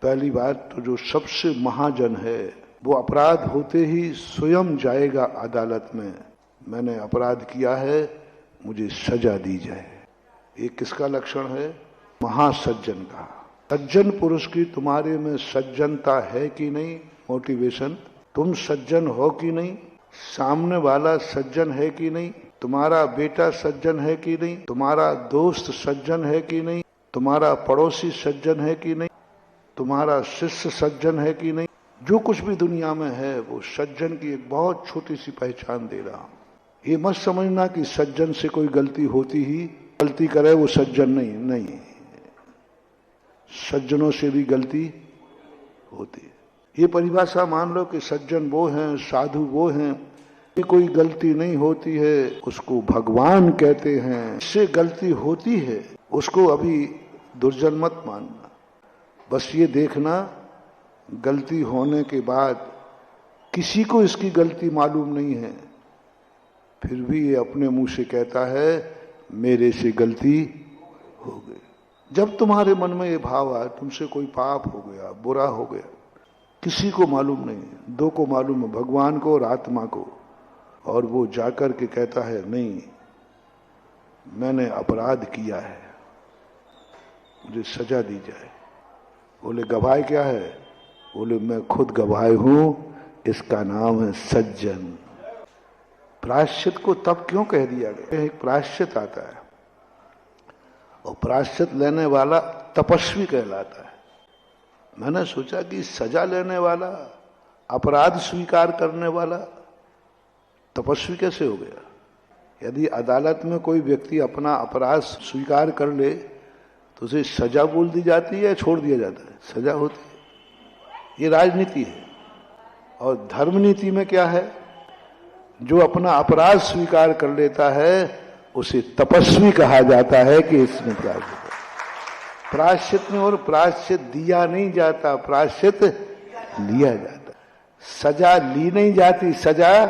पहली बात तो जो सबसे महाजन है वो अपराध होते ही स्वयं जाएगा अदालत में, मैंने अपराध किया है, मुझे सजा दी जाए। ये किसका लक्षण है? महासज्जन का। सज्जन पुरुष की तुम्हारे में सज्जनता है कि नहीं, मोटिवेशन, तुम सज्जन हो कि नहीं, सामने वाला सज्जन है कि नहीं, तुम्हारा बेटा सज्जन है कि नहीं, तुम्हारा दोस्त सज्जन है कि नहीं, तुम्हारा पड़ोसी सज्जन है कि नहीं, तुम्हारा शिष्य सज्जन है कि नहीं। जो कुछ भी दुनिया में है वो सज्जन की एक बहुत छोटी सी पहचान दे रहा हूं। ये मत समझना कि सज्जन से कोई गलती होती ही, गलती करे वो सज्जन नहीं, सज्जनों से भी गलती होती है। ये परिभाषा मान लो कि सज्जन वो हैं, साधु वो हैं, ये कोई गलती नहीं होती है उसको भगवान कहते हैं। इससे गलती होती है उसको अभी दुर्जन मत मानना। बस ये देखना गलती होने के बाद किसी को इसकी गलती मालूम नहीं है, फिर भी ये अपने मुंह से कहता है मेरे से गलती हो गई। जब तुम्हारे मन में ये भाव आए तुमसे कोई पाप हो गया, बुरा हो गया, किसी को मालूम नहीं, दो को मालूम है, भगवान को और आत्मा को, और वो जाकर के कहता है नहीं मैंने अपराध किया है, मुझे सजा दी जाए। बोले गवाह क्या है? बोले मैं खुद गवाह हूं, इसका नाम है सज्जन। प्रायश्चित को तब क्यों कह दिया गया? एक प्रायश्चित आता है और प्रायश्चित लेने वाला तपस्वी कहलाता है। मैंने सोचा कि सजा लेने वाला, अपराध स्वीकार करने वाला तपस्वी कैसे हो गया? यदि अदालत में कोई व्यक्ति अपना अपराध स्वीकार कर ले तो उसे सजा बोल दी जाती है या छोड़ दिया जाता है? सजा होती है। ये राजनीति है। और धर्म नीति में क्या है? जो अपना अपराध स्वीकार कर लेता है उसे तपस्वी कहा जाता है कि इसने प्रायश्चित में, और प्रायश्चित दिया नहीं जाता, प्रायश्चित लिया जाता। सजा ली नहीं जाती, सजा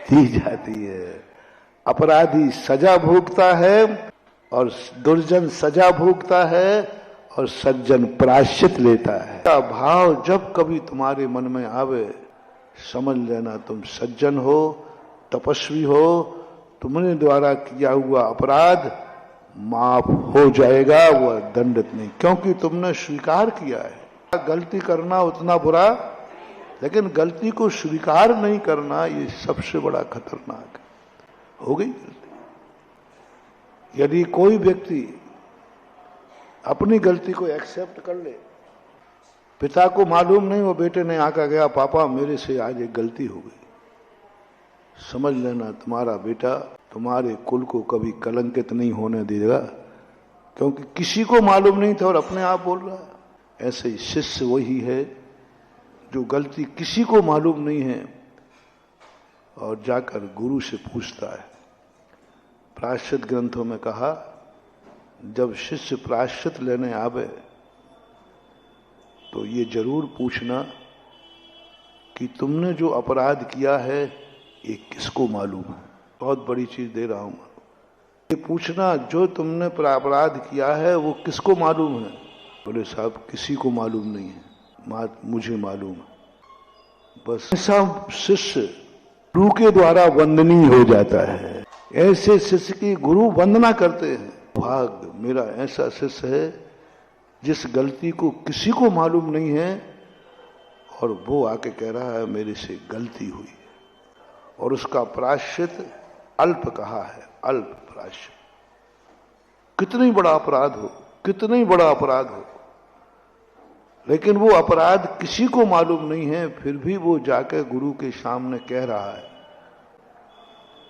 दी जाती है। अपराधी सजा भोगता है और दुर्जन सजा भोगता है और सज्जन प्रायश्चित लेता है। का भाव जब कभी तुम्हारे मन में आवे समझ लेना तुम सज्जन हो, तपस्वी हो, तुमने द्वारा किया हुआ अपराध माफ हो जाएगा, वह दंडित नहीं, क्योंकि तुमने स्वीकार किया है। गलती करना उतना बुरा, लेकिन गलती को स्वीकार नहीं करना ये सबसे बड़ा खतरनाक है। हो गई गलती। यदि कोई व्यक्ति अपनी गलती को एक्सेप्ट कर ले, पिता को मालूम नहीं, वो बेटे ने आकर गया पापा मेरे से आज एक गलती हो गई, समझ लेना तुम्हारा बेटा तुम्हारे कुल को कभी कलंकित नहीं होने देगा, क्योंकि किसी को मालूम नहीं था और अपने आप बोल रहा है। ऐसे ही शिष्य वही है जो गलती किसी को मालूम नहीं है और जाकर गुरु से पूछता है। प्रायश्चित ग्रंथों में कहा जब शिष्य प्रायश्चित लेने आवे तो ये जरूर पूछना कि तुमने जो अपराध किया है ये किसको मालूम है। बहुत बड़ी चीज दे रहा हूं। ये पूछना जो तुमने अपराध किया है वो किसको मालूम है। बोले साहब किसी को मालूम नहीं है, मुझे मालूम है। बस ऐसा शिष्य गुरु के द्वारा वंदनीय हो जाता है। ऐसे शिष्य की गुरु वंदना करते हैं। भाग मेरा ऐसा शिष्य है जिस गलती को किसी को मालूम नहीं है और वो आके कह रहा है मेरे से गलती हुई, और उसका प्रायश्चित अल्प कहा है, अल्प प्रायश्चित। कितनी बड़ा अपराध हो, कितनी बड़ा अपराध हो, लेकिन वो अपराध किसी को मालूम नहीं है, फिर भी वो जाकर गुरु के सामने कह रहा है,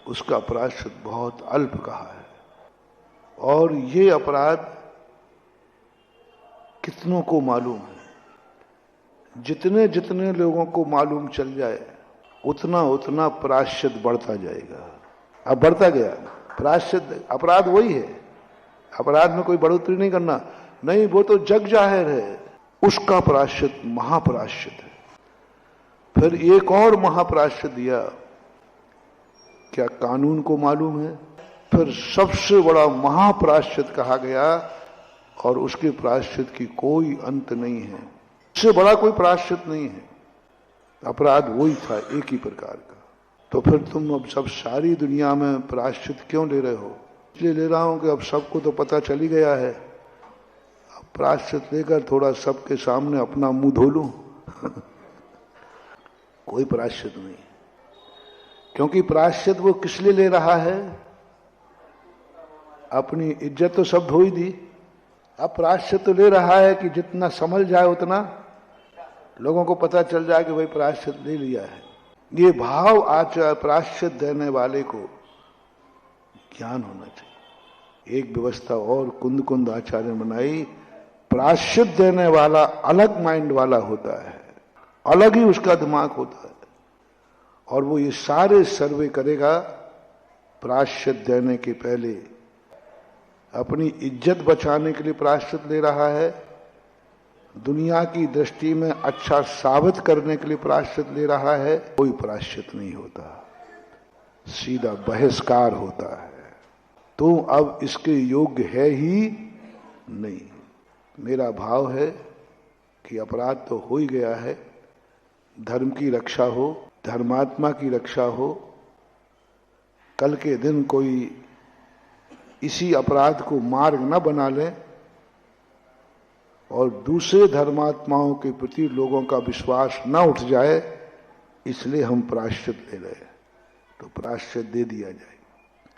उसका प्रायश्चित बहुत अल्प कहा है। और ये अपराध कितनों को मालूम है। जितने जितने लोगों को मालूम चल जाए उतना उतना प्रायश्चित बढ़ता जाएगा। अब बढ़ता गया प्रायश्चित। अपराध वही है, अपराध में कोई बढ़ोतरी नहीं करना, नहीं, वो तो जग जाहिर है। उसका प्रायश्चित महाप्रायश्चित है। फिर एक और महाप्रायश्चित दिया, क्या कानून को मालूम है? फिर सबसे बड़ा महाप्रायश्चित कहा गया और उसके प्रायश्चित की कोई अंत नहीं है। इससे बड़ा कोई प्रायश्चित नहीं है। अपराध वही था, एक ही प्रकार का। तो फिर तुम अब सब सारी दुनिया में प्रायश्चित क्यों ले रहे हो? इसलिए ले रहा हूं कि अब सबको तो पता चल ही गया है। अब प्रायश्चित लेकर थोड़ा सबके सामने अपना मुंह धो लूं। कोई प्रायश्चित नहीं, क्योंकि प्रायश्चित वो किस लिए ले रहा है? अपनी इज्जत तो सब धो ही दी, अब प्रायश्चित तो ले रहा है कि जितना समझ जाए उतना लोगों को पता चल जाए कि भाई प्रायश्चित ले लिया है। ये भाव आचार्य प्रायश्चित देने वाले को ज्ञान होना चाहिए। एक व्यवस्था और कुंद कुंद आचार्य ने बनाई, प्रायश्चित देने वाला अलग माइंड वाला होता है, अलग ही उसका दिमाग होता है, और वो ये सारे सर्वे करेगा प्रायश्चित देने के पहले। अपनी इज्जत बचाने के लिए प्रायश्चित ले रहा है, दुनिया की दृष्टि में अच्छा साबित करने के लिए प्रायश्चित ले रहा है। कोई प्रायश्चित नहीं होता, सीधा बहिष्कार होता है। तो अब इसके योग्य है ही नहीं। मेरा भाव है कि अपराध तो हो ही गया है, धर्म की रक्षा हो, धर्मात्मा की रक्षा हो। कल के दिन कोई इसी अपराध को मार्ग न बना ले और दूसरे धर्मात्माओं के प्रति लोगों का विश्वास न उठ जाए, इसलिए हम प्रायश्चित ले रहे हैं। तो प्रायश्चित दे दिया जाए,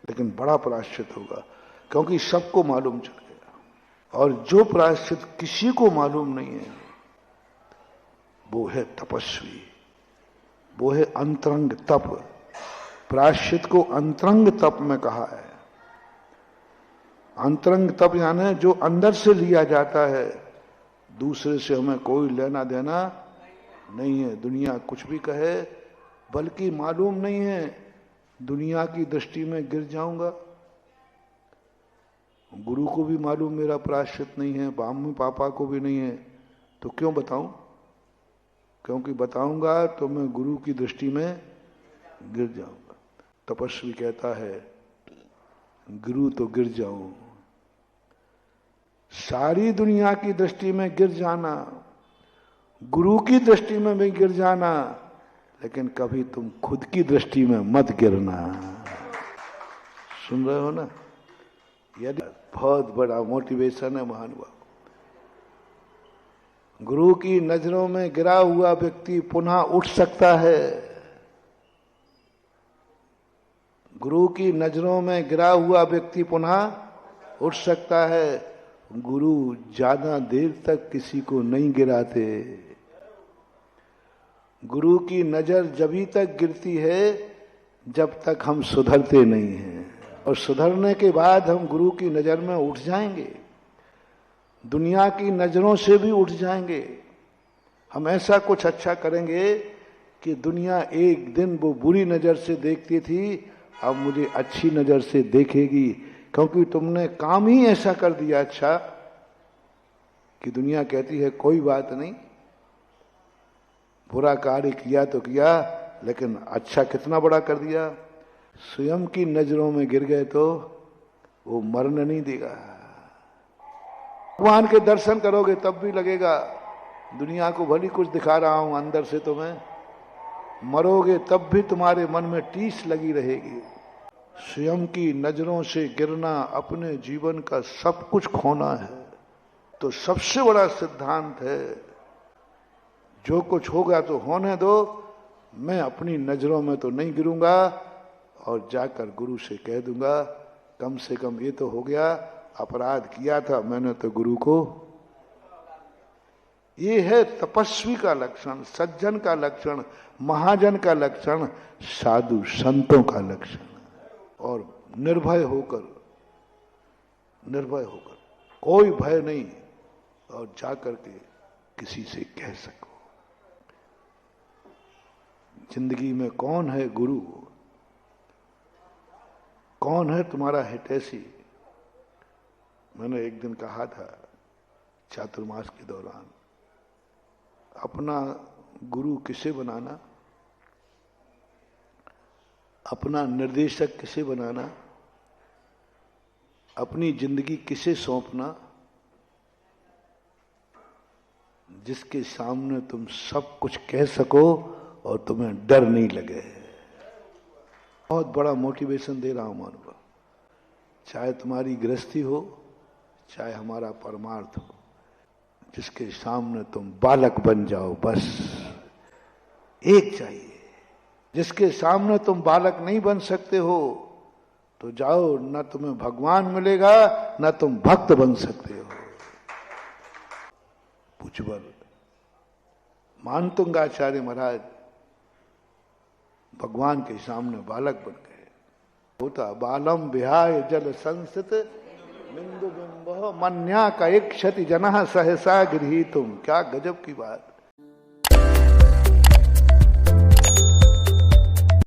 लेकिन बड़ा प्रायश्चित होगा, क्योंकि सबको मालूम चल गया। और जो प्रायश्चित किसी को मालूम नहीं है वो है तपस्वी, वो है अंतरंग तप। प्रायश्चित को अंतरंग तप में कहा है। अंतरंग तप यानी जो अंदर से लिया जाता है, दूसरे से हमें कोई लेना देना नहीं है। दुनिया कुछ भी कहे, बल्कि मालूम नहीं है दुनिया की दृष्टि में गिर जाऊंगा। गुरु को भी मालूम मेरा प्रायश्चित नहीं है, मम्मी पापा को भी नहीं है, तो क्यों बताऊं? क्योंकि बताऊंगा तो मैं गुरु की दृष्टि में गिर जाऊंगा। तपस्वी कहता है गुरु तो गिर जाऊं, सारी दुनिया की दृष्टि में गिर जाना, गुरु की दृष्टि में भी गिर जाना, लेकिन कभी तुम खुद की दृष्टि में मत गिरना। सुन रहे हो ना? यदि बहुत बड़ा मोटिवेशन है महानुभाव। गुरु की नजरों में गिरा हुआ व्यक्ति पुनः उठ सकता है। गुरु की नजरों में गिरा हुआ व्यक्ति पुनः उठ सकता है। गुरु ज्यादा देर तक किसी को नहीं गिराते। गुरु की नजर जभी तक गिरती है जब तक हम सुधरते नहीं हैं, और सुधरने के बाद हम गुरु की नजर में उठ जाएंगे, दुनिया की नजरों से भी उठ जाएंगे। हम ऐसा कुछ अच्छा करेंगे कि दुनिया एक दिन वो बुरी नजर से देखती थी, अब मुझे अच्छी नजर से देखेगी, क्योंकि तुमने काम ही ऐसा कर दिया अच्छा कि दुनिया कहती है कोई बात नहीं, बुरा कार्य किया तो किया, लेकिन अच्छा कितना बड़ा कर दिया। स्वयं की नजरों में गिर गए तो वो मरने नहीं देगा। भगवान के दर्शन करोगे तब भी लगेगा दुनिया को भली कुछ दिखा रहा हूं अंदर से तुम्हें। मरोगे तब भी तुम्हारे मन में टीस लगी रहेगी। स्वयं की नजरों से गिरना, अपने जीवन का सब कुछ खोना है। तो सबसे बड़ा सिद्धांत है, जो कुछ होगा तो होने दो, मैं अपनी नजरों में तो नहीं गिरूंगा, और जाकर गुरु से कह दूंगा कम से कम ये तो हो गया, अपराध किया था मैंने तो गुरु को। ये है तपस्वी का लक्षण, सज्जन का लक्षण, महाजन का लक्षण, साधु संतों का लक्षण। और निर्भय होकर कोई भय नहीं, और जाकर के किसी से कह सको। जिंदगी में कौन है गुरु, कौन है तुम्हारा हितैषी? मैंने एक दिन कहा था चातुर्मास के दौरान, अपना गुरु किसे बनाना, अपना निर्देशक किसे बनाना, अपनी जिंदगी किसे सौंपना, जिसके सामने तुम सब कुछ कह सको और तुम्हें डर नहीं लगे। बहुत बड़ा मोटिवेशन दे रहा हूं मानो, चाहे तुम्हारी गृहस्थी हो चाहे हमारा परमार्थ हो, जिसके सामने तुम बालक बन जाओ, बस एक चाहिए। जिसके सामने तुम बालक नहीं बन सकते हो तो जाओ, न तुम्हें भगवान मिलेगा न तुम भक्त बन सकते हो। पूज्यवर मानतुंगाचार्य महाराज भगवान के सामने बालक बन गए। होता बालम विहाय जल संस्थित बिंदु बिंब मन्या का एक क्षति जना सहसा गृही तुम। क्या गजब की बात।